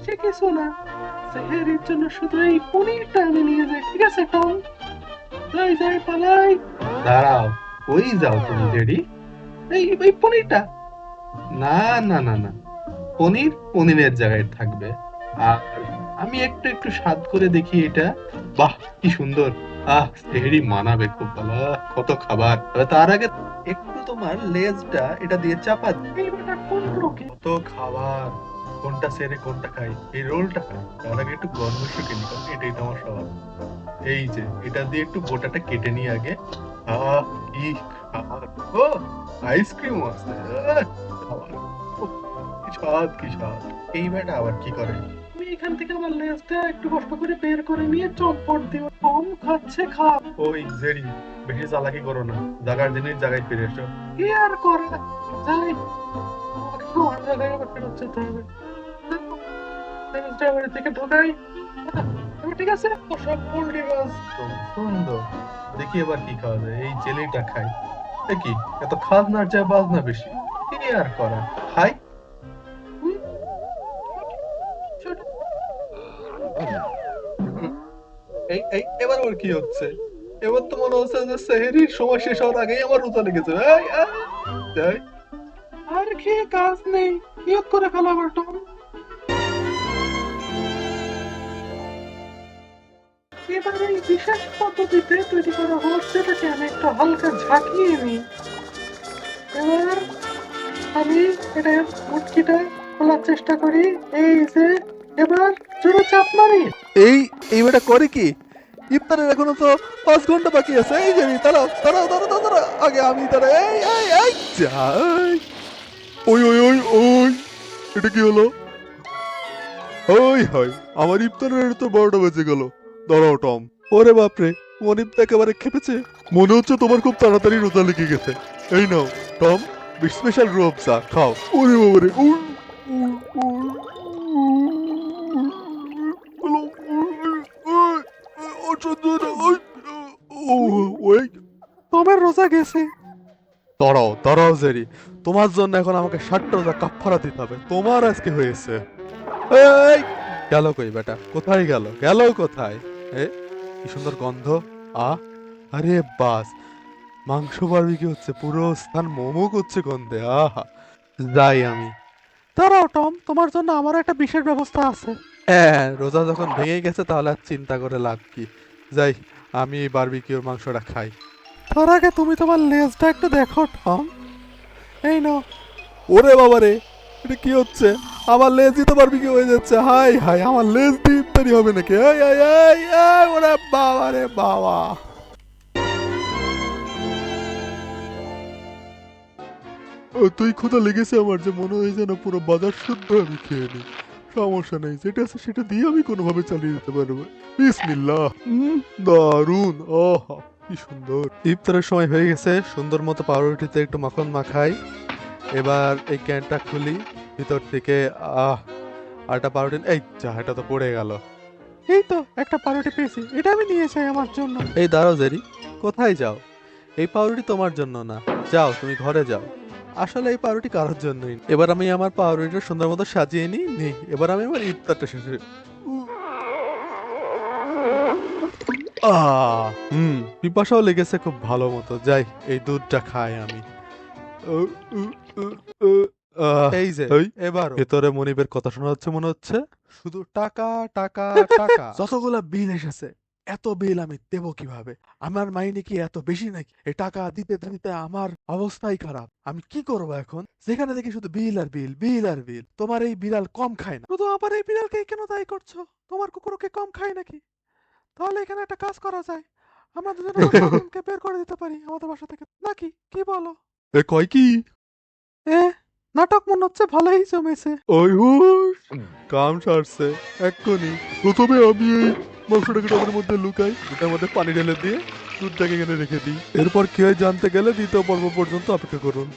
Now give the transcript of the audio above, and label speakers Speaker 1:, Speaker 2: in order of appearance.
Speaker 1: সে কিছু না, সেহেরির জন্য শুধু এই পনিরটা আমি নিয়ে যাই, ঠিক আছে টম? যাই যাই পালাই। দাঁড়াও, কই যাও তুমি জেডি? এই পনিরটা। না না না না, পনির পনিরের জায়গায় থাকবে। আর আমি একটু একটু স্বাদ করে দেখি এটা। বাহ, কি সুন্দর! সেহেরি মানাবে খুব ভালো। কত খাবার! তবে তার আগে একটু তোমার লেজটা এটা দিয়ে চাপা দিই। এই বেটা কোন লোকে কত খাবার! কোনটা ছেড়ে কোনটা খাই? এই রোলটা খাই, তার আগে একটু গন্ধ শুকে নি, কারণ এটাই তো আমার স্বভাব। এই যে এটা দিয়ে একটু গোটাটা কেটে নি আগে। আহ কি খাবার! ও, আইসক্রিম আছে! খাবার! উফ, কি স্বাদ কি স্বাদ! এই বেটা আবার কি করে? আমি এখান থেকে আমার লেজটা একটু কষ্ট করে বের করে নিয়ে চম্পট দিব। কম খাচ্ছে খা। ওই জেরি, বেশি চালাকি করো না, জায়গার জিনিস জায়গায় ফিরে এসো। কি আর করে, যাই, আমাকে আমার জায়গায় আবার ফেরত যেতে হবে। লেজটা বাড়ি থেকে ঢোকাই। এবার ঠিক আছে, সব পোল্ট্রি মাছ সুন্দর। দেখি এবার কি খাওয়া যায়। এই জেলিটা খাই। কি এত খাজনার চেয়ে বাজনা বেশি, কি আর করা, খাই। হুম, ছোট। এই এই এবার ওর কি হচ্ছে? এবার তো মনে হচ্ছে যে সেহেরির সময় শেষ হওয়ার আগেই আমার রোজা লেগেছে। যাই। আর খেয়ে কাজ নেই, নিয়ত করে ফেলা আবার টম। এবার এই বিশেষ পদ্ধতিতে তৈরি করা হোস্টেলটাকে আমি একটু হালকা ঝাঁকিয়ে নিই। এবার আমি এটা মুটকিটা খোলার চেষ্টা করি। এই যে, এবার জোরে চাপ মারি।
Speaker 2: এই এই বেটা করে কি? ইফতারের এখনো তো 5 ঘন্টা বাকি আছে। এই যে দাঁড়াও দাঁড়াও দাঁড়াও দাঁড়াও দাঁড়াও। আগে আমি দাঁড়া। এই এই এই যাই। ওই ওই ওই ওই, এটা কি হলো? ওই হয়, আমার ইফতারের তো 12টা বেজে গেল। দাঁড়াও টম। ওরে বাপরে, মনিপ তো একেবারে খেপেছে। মনে হচ্ছে তোমার খুব তাড়াতাড়ি রোজা লেগে গেছে। এই নাও টম, স্পেশাল রোবজা খাও। ওরে বাবারে, তোমার রোজা গেছে। দাঁড়াও দাঁড়াও জেরি, তোমার জন্য এখন আমাকে 60টা রোজা কাফারা দিতে হবে। তোমার আজকে হয়েছে। এই গেল কই বেটা? কোথায় গেল? গেল কোথায়? এ কি সুন্দর গন্ধ! আহ, আরে বাস, মাংস বারবিকিউ হচ্ছে, পুরো স্থান মোমো করছে গন্ধে। আহা, যাই আমি। দাঁড়াও টম, তোমার জন্য আমার একটা বিশেষ ব্যবস্থা আছে। হ্যাঁ, রোজা যখন ভেঙে গেছে তাহলে আর চিন্তা করে লাভ কি। যাই, আমি এই বারবিকিউর মাংসটা খাই। তার আগে তুমি তোমার লেজটা একটু দেখো টম। এই নাও। ওরে বাবারে, এটা কি হচ্ছে? আমার লেজই তো বারবিকিউ হয়ে যাচ্ছে। হাই হাই, আমার লেজ দিয়ে ইফতারি হবে নাকি? এই এই এই এই, ওরে বাবা রে বাবা! তুই ক্ষুধা লেগেছে আমার, যে মনে হয় যেন পুরো বাজার শুদ্ধ আমি খেয়ে নিই। সমস্যা নেই, যেটা আছে সেটা দিয়ে আমি কোনোভাবে চালিয়ে যেতে পারবো। বিসমিল্লাহ। দারুন! আহা, কি সুন্দর! ইফতারের সময় হয়ে গেছে। সুন্দর মতো পাউরুটিতে একটু মাখন মাখাই। এবার এই ক্যানটা খুলি ভিতর থেকে। আহ, আরেকটা পাউরুটি। এই যা, এটা তো পড়ে গেল। এই তো একটা পাউরুটি পেয়েছি, এটা আমি নিয়ে যাই আমার জন্য। এই দাঁড়াও জেরি, কোথায় যাও? এই পাউরুটি তোমার জন্য না। যাও, তুমি ঘরে যাও। আসলে এই পাউরুটি কারোর জন্যই না। এবার আমি আমার পাউরুটিটা সুন্দর মতো সাজিয়ে নিই। এবার আমি আমার ইফতারটা শেষে। পিপাসাও লেগেছে খুব ভালো মতো। যাই, এই দুধটা খাই আমি। উ, উ, উ, উ, এই যে এবার ভেতরে মনিবের কথা শোনা যাচ্ছে মনে হচ্ছে। শুধু টাকা টাকা টাকা। যতগুলা বিল এসেছে, এত বিল আমি দেবো কিভাবে? আমার মাইনে কি এত বেশি নাকি? এই টাকা দিতে দিতে আমার অবস্থাই খারাপ। আমি কি করব এখন? যেখানে দেখি শুধু বিল আর বিল, বিল আর বিল। তোমার এই বিড়াল কম খায় না, শুধু আমার এই বিড়ালকে কেন দায়ী করছো? তোমার কুকুরকে কম খায় নাকি? তাহলে এখানে একটা কাজ করা যায়, আমরা দুজনে শামীমকে বের করে দিতে পারি আমাদের বাসা থেকে, নাকি কি বলো? এ কয় কি? এ, নাটক মনে হচ্ছে ভালোই জমেছে। ওই হুস, কাম সারছে এক্ষুনি। প্রথমে আমি এই মাংসটাকে টবের মধ্যে লুকাই, ওটার মধ্যে পানি ঢেলে দিয়ে দুধটাকে এখানে রেখে দিই। এরপর কি হয় জানতে গেলে দ্বিতীয় পর্ব পর্যন্ত অপেক্ষা করুন।